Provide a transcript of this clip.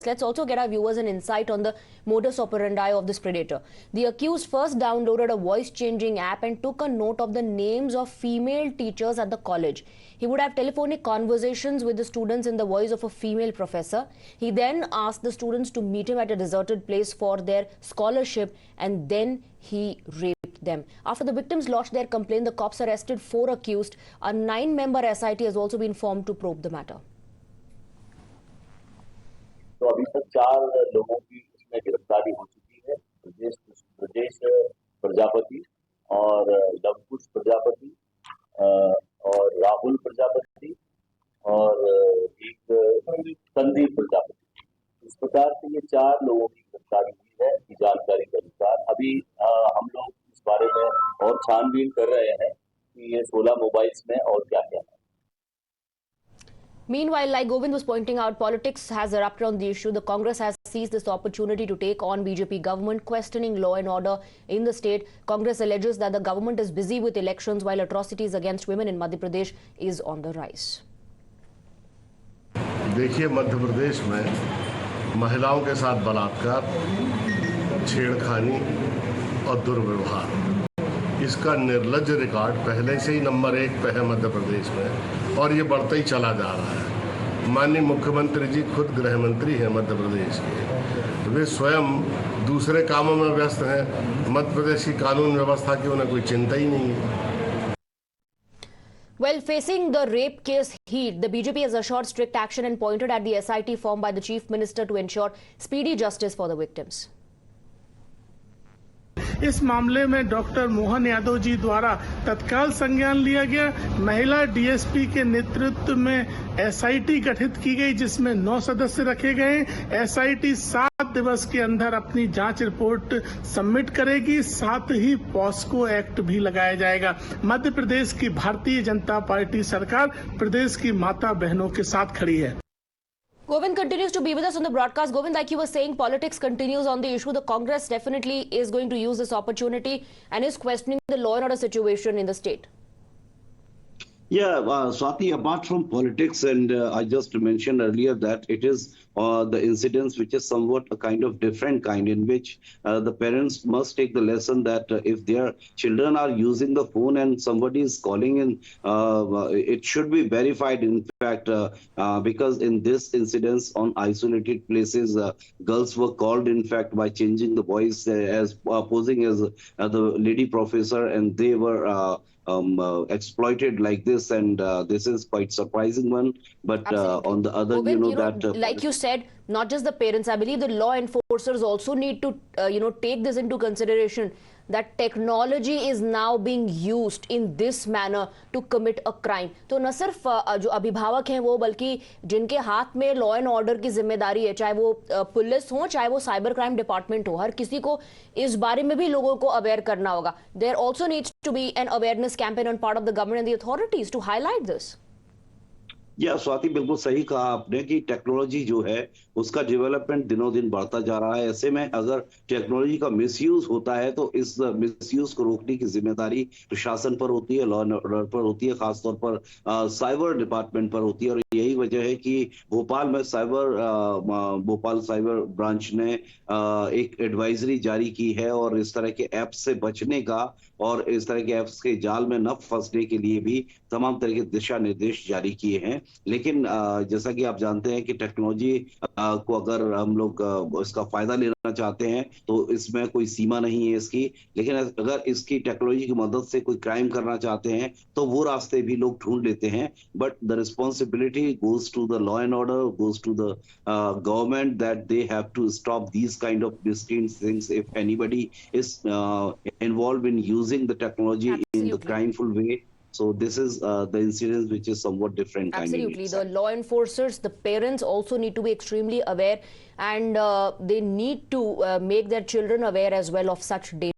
Let's also get our viewers an insight on the modus operandi of this predator. The accused first downloaded a voice-changing app and took a note of the names of female teachers at the college. He would have telephonic conversations with the students in the voice of a female professor. He then asked the students to meet him at a deserted place for their scholarship, and then he raped them. After the victims lodged their complaint, the cops arrested 4 accused. A 9-member SIT has also been formed to probe the matter. तो अभी तक 4 लोगों की इसमें गिरफ्तारी हो चुकी है। ब्रजेश प्रजापति और लवकुश प्रजापति और राहुल प्रजापति और एक संदीप प्रजापति। इस प्रकार से ये 4 लोगों की गिरफ्तारी हुई है की जानकारी के अनुसार। अभी हम लोग इस बारे में और छानबीन कर रहे हैं कि ये 16 मोबाइल्स में और क्या क्या है। Meanwhile, like Govind was pointing out, politics has erupted on the issue. The Congress has seized this opportunity to take on BJP government, questioning law and order in the state. Congress alleges that the government is busy with elections while atrocities against women in Madhya Pradesh is on the rise. देखिए, मध्य प्रदेश में महिलाओं के साथ बलात्कार, छेड़खानी और दुर्व्यवहार, इसका निर्लज्ज रिकॉर्ड पहले से ही नंबर 1 पे है मध्य प्रदेश में और ये बढ़ता ही चला जा रहा है। माननीय मुख्यमंत्री जी खुद गृह मंत्री हैं मध्य प्रदेश के, वे स्वयं दूसरे कामों में व्यस्त हैं। मध्य प्रदेश की कानून व्यवस्था की उन्हें कोई चिंता ही नहीं है। Well, facing the rape case heat, the BJP has assured strict action and pointed at the SIT formed by the Chief Minister to ensure speedy justice for the victims. इस मामले में डॉक्टर मोहन यादव जी द्वारा तत्काल संज्ञान लिया गया। महिला डीएसपी के नेतृत्व में एसआईटी गठित की गई, जिसमें 9 सदस्य रखे गए। एसआईटी 7 दिवस के अंदर अपनी जांच रिपोर्ट सबमिट करेगी। साथ ही पॉस्को एक्ट भी लगाया जाएगा। मध्य प्रदेश की भारतीय जनता पार्टी सरकार प्रदेश की माता बहनों के साथ खड़ी है। Govind continues to be with us on the broadcast. Govind, like you were saying, politics continues on the issue. The Congress definitely is going to use this opportunity and is questioning the law and order situation in the state. Yeah, Swati, apart from politics, and I just mentioned earlier that it is the incidents which is somewhat a kind of different kind, in which the parents must take the lesson that if their children are using the phone and somebody is calling in, it should be verified, in fact, because in this incidents on isolated places, girls were called, in fact, by changing the voice as posing as the lady professor, and they were exploited like this, and this is quite surprising one. But on the other, Govind, like you said, not just the parents, I believe the law enforcers also need to take this into consideration, that technology is now being used in this manner to commit a crime. तो न सिर्फ जो अभिभावक हैं वो, बल्कि जिनके हाथ में लॉ एंड ऑर्डर की जिम्मेदारी है, चाहे वो पुलिस हो, चाहे वो साइबर क्राइम डिपार्टमेंट हो, हर किसी को इस बारे में भी लोगों को अवेयर करना होगा. There also needs to be an awareness campaign on part of the government and the authorities to highlight this. या स्वाति, बिल्कुल सही कहा आपने कि टेक्नोलॉजी जो है उसका डेवलपमेंट दिनों दिन बढ़ता जा रहा है। ऐसे में अगर टेक्नोलॉजी का मिसयूज होता है तो इस मिसयूज को रोकने की जिम्मेदारी प्रशासन पर होती है, लॉ एंड ऑर्डर पर होती है, खासतौर पर साइबर डिपार्टमेंट पर होती है। और यही वजह है कि भोपाल साइबर ब्रांच ने एक एडवाइजरी जारी की है और इस तरह के ऐप से बचने का और इस तरह के ऐप्स के जाल में न फंसने के लिए भी तमाम तरह के दिशा निर्देश जारी किए हैं। लेकिन जैसा कि आप जानते हैं कि टेक्नोलॉजी को अगर हम लोग इसका फायदा लेना चाहते हैं तो इसमें कोई सीमा नहीं है इसकी। लेकिन अगर इसकी टेक्नोलॉजी की मदद से कोई क्राइम करना चाहते हैं तो वो रास्ते भी लोग ढूंढ लेते हैं। But the responsibility goes to the law and order, goes to the government, that they have to stop these kind of misdemeanor things if anybody is involved in using the technology in the crimeful way. So this is the incident which is somewhat different. Absolutely. The law enforcers, the parents also need to be extremely aware, and they need to make their children aware as well of such data.